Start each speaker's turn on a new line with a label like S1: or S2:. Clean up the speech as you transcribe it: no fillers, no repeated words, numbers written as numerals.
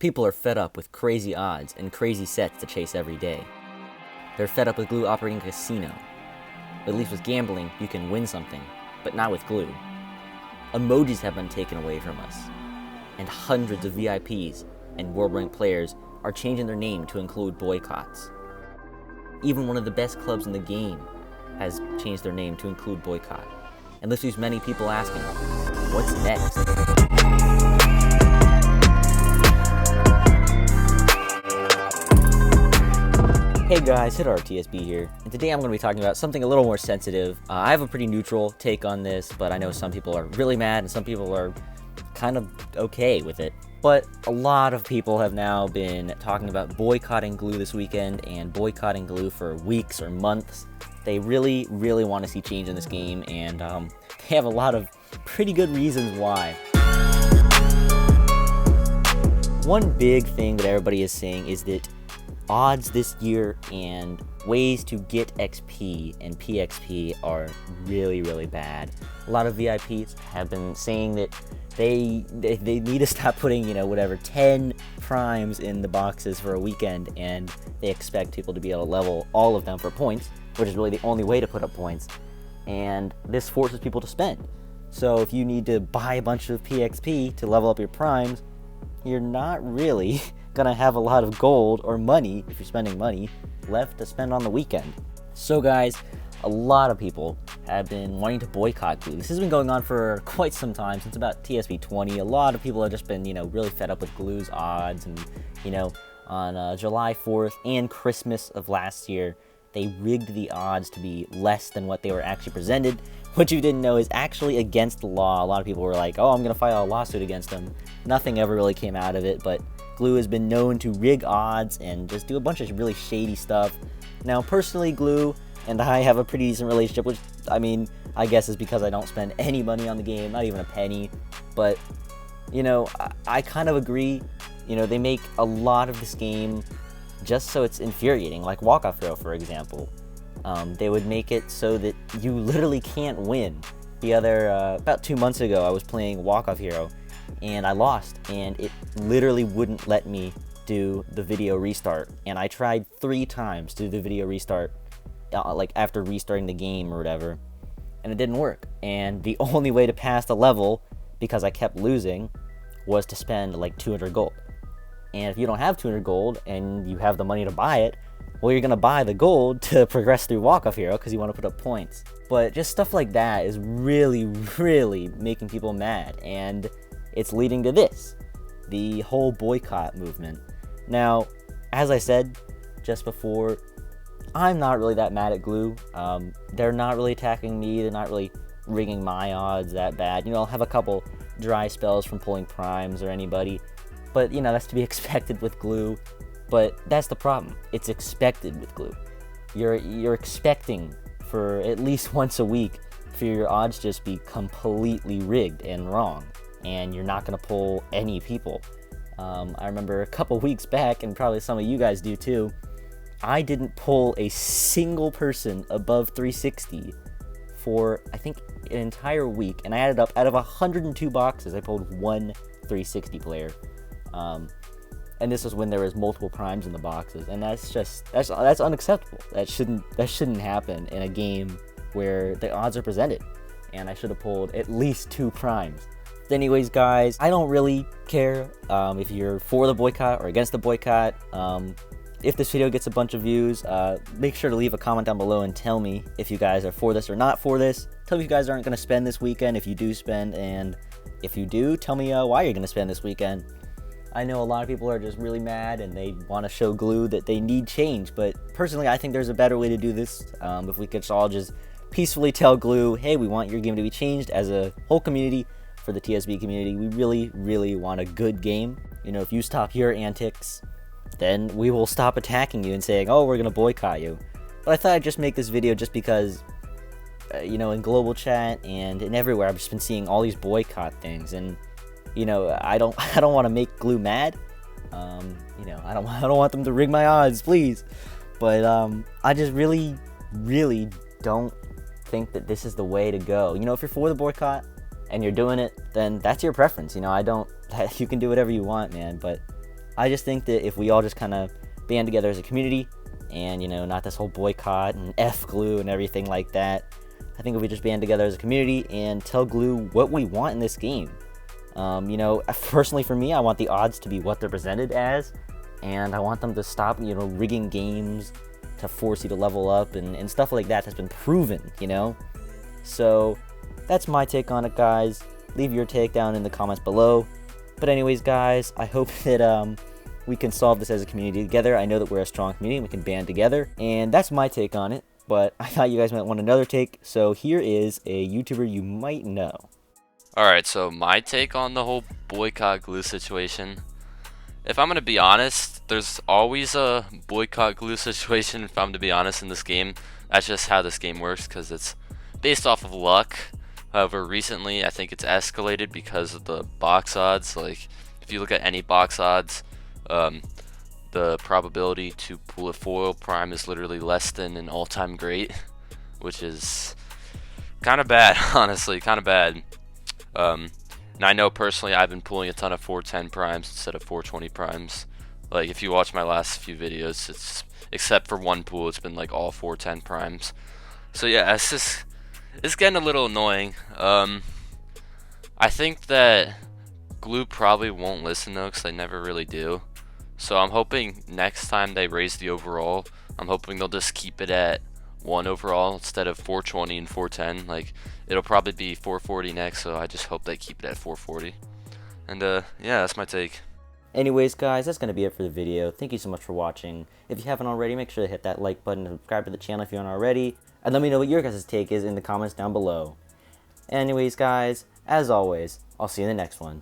S1: People are fed up with crazy odds and crazy sets to chase every day. They're fed up with Glue operating a casino. At least with gambling, you can win something, but not with Glue. Emojis have been taken away from us, and hundreds of VIPs and world-ranked players are changing their name to include boycotts. Even one of the best clubs in the game has changed their name to include Boycott. And this leaves many people asking, what's next? Hey guys, TSB here, and today I'm going to be talking about something a little more sensitive. I have a pretty neutral take on this, but I know some people are really mad and some people are kind of okay with it. But a lot of people have now been talking about boycotting Glue this weekend and boycotting Glue for weeks or months. They really want to see change in this game, and they have a lot of pretty good reasons why. One big thing that everybody is saying is that odds this year and ways to get XP and PXP are really bad. A lot of VIPs have been saying that they need to stop putting, 10 primes in the boxes for a weekend, and they expect people to be able to level all of them for points, which is really the only way to put up points, and this forces people to spend. So if you need to buy a bunch of PXP to level up your primes, you're not really gonna have a lot of gold or money, if you're spending money, left to spend on the weekend. So guys, a lot of people have been wanting to boycott Glue. This has been going on for quite some time, since about TSB 20. A lot of people have just been, really fed up with Glue's odds, and, on July 4th and Christmas of last year, they rigged the odds to be less than what they were actually presented. What you didn't know is actually against the law. A lot of people were like, oh, I'm gonna file a lawsuit against them. Nothing ever really came out of it, but Glue has been known to rig odds and just do a bunch of really shady stuff. Now, personally, Glue and I have a pretty decent relationship, which, I guess is because I don't spend any money on the game, not even a penny. But, I kind of agree. They make a lot of this game just so it's infuriating, like Walk-Off Hero, for example. They would make it so that you literally can't win. About 2 months ago, I was playing Walk-Off Hero, and I lost, and it literally wouldn't let me do the video restart. And I tried 3 times to do the video restart, after restarting the game or whatever, and it didn't work. And the only way to pass the level, because I kept losing, was to spend like 200 gold. And if you don't have 200 gold and you have the money to buy it, well, you're gonna buy the gold to progress through Walk-Off Hero because you want to put up points. But just stuff like that is really making people mad, and it's leading to this, the whole boycott movement. Now, as I said just before, I'm not really that mad at Glue. They're not really attacking me. They're not really rigging my odds that bad. I'll have a couple dry spells from pulling primes or anybody, but that's to be expected with Glue. But that's the problem. It's expected with Glue. You're expecting for at least once a week for your odds just be completely rigged and wrong, and you're not gonna pull any people. I remember a couple weeks back, and probably some of you guys do too, I didn't pull a single person above 360 for, I think, an entire week, and I added up, out of 102 boxes, I pulled one 360 player. And this was when there was multiple primes in the boxes, and that's unacceptable. That shouldn't happen in a game where the odds are presented, and I should have pulled at least 2 primes. Anyways, guys, I don't really care if you're for the boycott or against the boycott. If this video gets a bunch of views, make sure to leave a comment down below and tell me if you guys are for this or not for this. Tell me if you guys aren't going to spend this weekend, if you do spend, and if you do, tell me why you're going to spend this weekend. I know a lot of people are just really mad and they want to show Glue that they need change, but personally I think there's a better way to do this. If we could all just peacefully tell Glue, hey, we want your game to be changed as a whole community. For the TSB community, we really want a good game. If you stop your antics, then we will stop attacking you and saying, oh, we're gonna boycott you. But I thought I'd just make this video just because, in global chat and everywhere, I've just been seeing all these boycott things, and I don't want to make Glue mad. I don't want them to rig my odds, please. But I just really don't think that this is the way to go. If you're for the boycott and you're doing it, then that's your preference. You can do whatever you want, man. But I just think that if we all just kind of band together as a community, and, you know, not this whole boycott and F glue and everything like that, I think if we just band together as a community and tell glue what we want in this game. You know, personally for me, I want the odds to be what they're presented as, and I want them to stop, you know, rigging games to force you to level up and stuff like that that's been proven, you know? So that's my take on it, guys. Leave your take down in the comments below. But anyways, guys, I hope that we can solve this as a community together. I know that we're a strong community and we can band together, and that's my take on it. But I thought you guys might want another take, so here is a YouTuber you might know.
S2: Alright, so my take on the whole boycott glue situation. If I'm going to be honest, there's always a boycott glue situation, if I'm to be honest, in this game. That's just how this game works, because it's based off of luck. However, recently I think it's escalated because of the box odds. Like, if you look at any box odds, the probability to pull a foil prime is literally less than an all-time great, which is kind of bad, honestly, kind of bad. And I know personally I've been pulling a ton of 410 primes instead of 420 primes. Like, if you watch my last few videos, it's except for one pool, it's been like all 410 primes. So yeah, it's getting a little annoying. I think that glue probably won't listen though, because they never really do. So I'm hoping next time they raise the overall, I'm hoping they'll just keep it at 1 overall instead of 420 and 410. Like, it'll probably be 440 next, so I just hope they keep it at 440. And yeah, that's my take.
S1: Anyways, guys, that's going to be it for the video. Thank you so much for watching. If you haven't already, make sure to hit that like button and subscribe to the channel if you aren't already. And let me know what your guys' take is in the comments down below. Anyways, guys, as always, I'll see you in the next one.